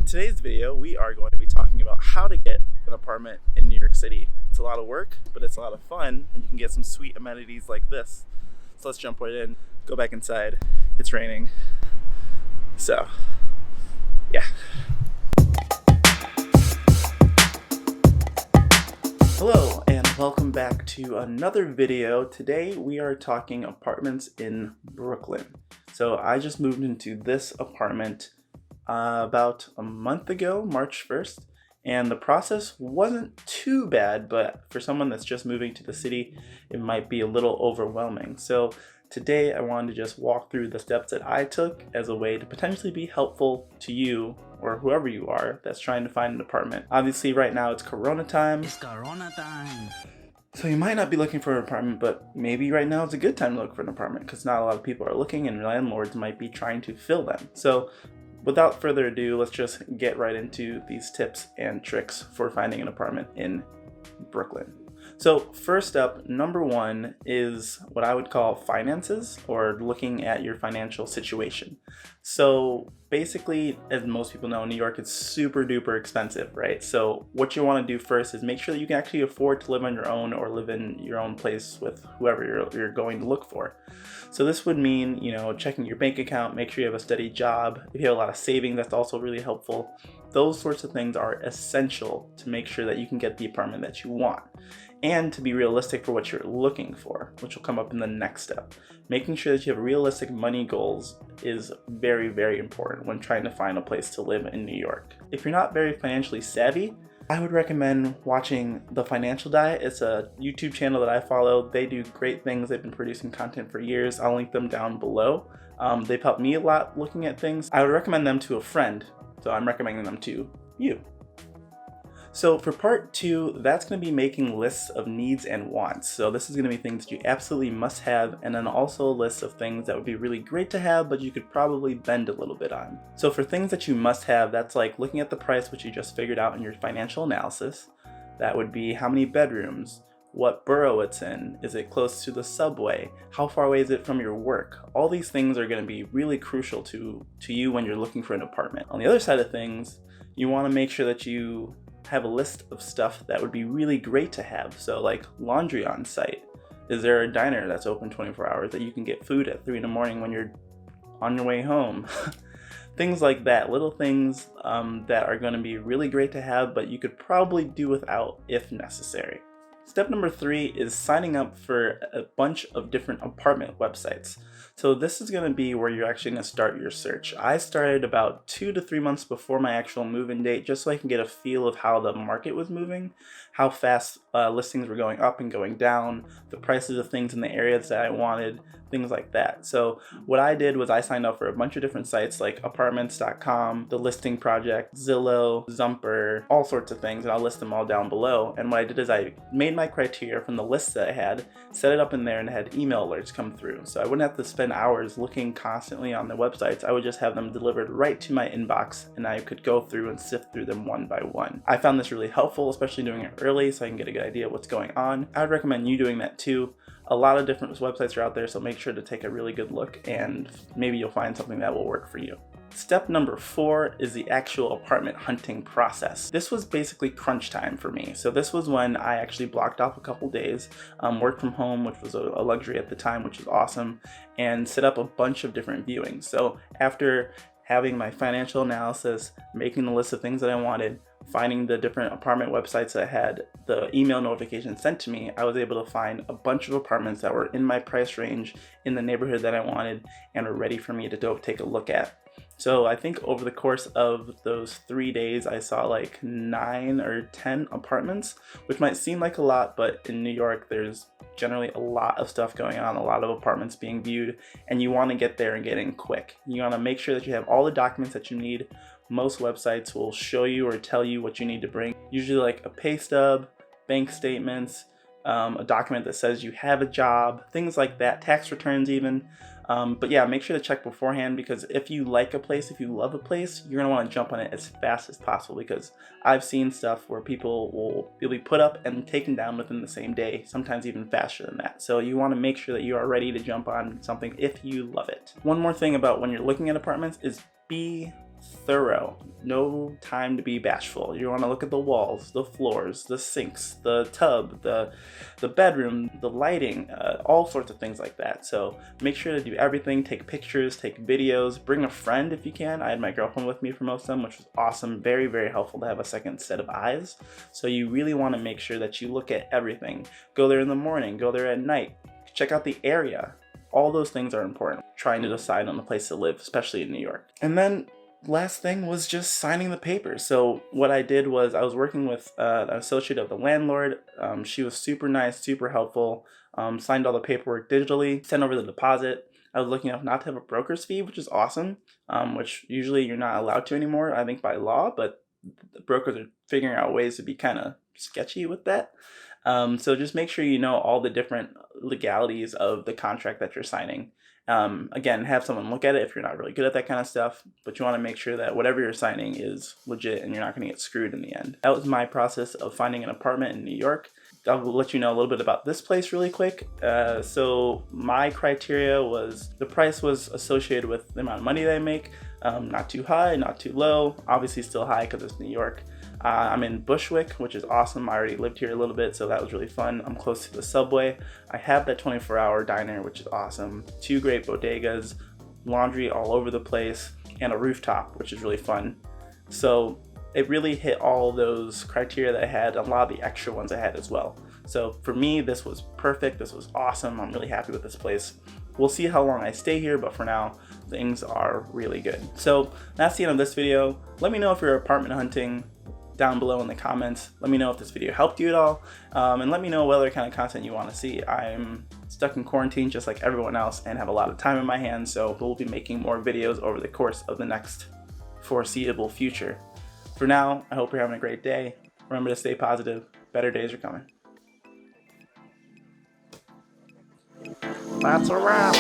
today's video, we are going to be talking about how to get an apartment in New York City. It's a lot of work, but it's a lot of fun, and you can get some sweet amenities like this. So let's jump right in, go back inside. It's raining. So, yeah. Hello, and welcome back to another video. Today we are talking apartments in Brooklyn. So I just moved into this apartment about a month ago, March 1st, and the process wasn't too bad, but for someone that's just moving to the city, it might be a little overwhelming. So today I wanted to just walk through the steps that I took as a way to potentially be helpful to you or whoever you are that's trying to find an apartment. Obviously right now it's Corona time. It's Corona time. So you might not be looking for an apartment, but maybe right now is a good time to look for an apartment because not a lot of people are looking and landlords might be trying to fill them. So without further ado, let's just get right into these tips and tricks for finding an apartment in Brooklyn. So first up, number one is what I would call finances, or looking at your financial situation. So basically, as most people know, New York is super duper expensive, right? So what you want to do first is make sure that you can actually afford to live on your own or live in your own place with whoever you're going to look for. So this would mean, checking your bank account, make sure you have a steady job. If you have a lot of savings, that's also really helpful. Those sorts of things are essential to make sure that you can get the apartment that you want, and to be realistic for what you're looking for, which will come up in the next step. Making sure that you have realistic money goals is very, very important when trying to find a place to live in New York. If you're not very financially savvy, I would recommend watching The Financial Diet. It's a YouTube channel that I follow. They do great things. They've been producing content for years. I'll link them down below. They've helped me a lot looking at things. I would recommend them to a friend, so I'm recommending them to you. So for part two, that's going to be making lists of needs and wants. So this is going to be things that you absolutely must have, and then also a list of things that would be really great to have, but you could probably bend a little bit on. So for things that you must have, that's like looking at the price, which you just figured out in your financial analysis. That would be how many bedrooms, what borough it's in, is it close to the subway, how far away is it from your work. All these things are going to be really crucial to you when you're looking for an apartment. On the other side of things, you want to make sure that you have a list of stuff that would be really great to have. So like laundry on site. Is there a diner that's open 24 hours that you can get food at 3 in the morning when you're on your way home? Things like that, little things that are going to be really great to have, but you could probably do without if necessary. Step number 3 is signing up for a bunch of different apartment websites. So this is going to be where you're actually going to start your search. I started about 2 to 3 months before my actual move-in date, just so I can get a feel of how the market was moving, how fast listings were going up and going down, the prices of things in the areas that I wanted, things like that. So what I did was I signed up for a bunch of different sites like apartments.com, The Listing Project, Zillow, Zumper, all sorts of things, and I'll list them all down below. And what I did is I made my criteria from the list that I had, set it up in there, and had email alerts come through. So I wouldn't have to spend hours looking constantly on the websites. I would just have them delivered right to my inbox, and I could go through and sift through them one by one. I found this really helpful, especially doing it early so I can get a good idea of what's going on. I would recommend you doing that too. A lot of different websites are out there, so make sure to take a really good look, and maybe you'll find something that will work for you. Step number 4 is the actual apartment hunting process. This was basically crunch time for me. So this was when I actually blocked off a couple days, worked from home, which was a luxury at the time, which was awesome, and set up a bunch of different viewings. So after having my financial analysis, making the list of things that I wanted, finding the different apartment websites that had the email notifications sent to me, I was able to find a bunch of apartments that were in my price range, in the neighborhood that I wanted, and were ready for me to go take a look at. So I think over the course of those 3 days, I saw like 9 or 10 apartments, which might seem like a lot, but in New York, there's generally a lot of stuff going on, a lot of apartments being viewed, and you want to get there and get in quick. You want to make sure that you have all the documents that you need. Most websites will show you or tell you what you need to bring, usually like a pay stub, bank statements, a document that says you have a job, things like that, tax returns even. But yeah, make sure to check beforehand, because if you like a place, if you love a place, you're going to want to jump on it as fast as possible, because I've seen stuff where people will be put up and taken down within the same day, sometimes even faster than that. So you want to make sure that you are ready to jump on something if you love it. One more thing about when you're looking at apartments is be thorough. No time to be bashful. You want to look at the walls, the floors, the sinks, the tub, the bedroom, the lighting, all sorts of things like that. So make sure to do everything. Take pictures, take videos, bring a friend if you can. I had my girlfriend with me for most of them, which was awesome. Very, very helpful to have a second set of eyes. So you really want to make sure that you look at everything. Go there in the morning, go there at night, check out the area. All those things are important, trying to decide on the place to live, especially in New York. And then last thing was just signing the papers. So what I did was I was working with an associate of the landlord. She was super nice, super helpful, signed all the paperwork digitally, sent over the deposit. I was lucky enough not to have a broker's fee, which is awesome, which usually you're not allowed to anymore, I think by law, but the brokers are figuring out ways to be kind of sketchy with that. So just make sure you know all the different legalities of the contract that you're signing. Again, have someone look at it if you're not really good at that kind of stuff, but you want to make sure that whatever you're signing is legit and you're not going to get screwed in the end. That was my process of finding an apartment in New York. I'll let you know a little bit about this place really quick. So my criteria was the price was associated with the amount of money that I make. Not too high, not too low. Obviously still high because it's New York. I'm in Bushwick, which is awesome. I already lived here a little bit, so that was really fun. I'm close to the subway. I have that 24-hour diner, which is awesome. 2 great bodegas, laundry all over the place, and a rooftop, which is really fun. So it really hit all those criteria that I had, a lot of the extra ones I had as well. So for me, this was perfect. This was awesome. I'm really happy with this place. We'll see how long I stay here, but for now, things are really good. So that's the end of this video. Let me know if you're apartment hunting down below in the comments. Let me know if this video helped you at all, and let me know what other kind of content you want to see. I'm stuck in quarantine just like everyone else and have a lot of time in my hands, so we'll be making more videos over the course of the next foreseeable future. For now, I hope you're having a great day. Remember to stay positive. Better days are coming. That's a wrap.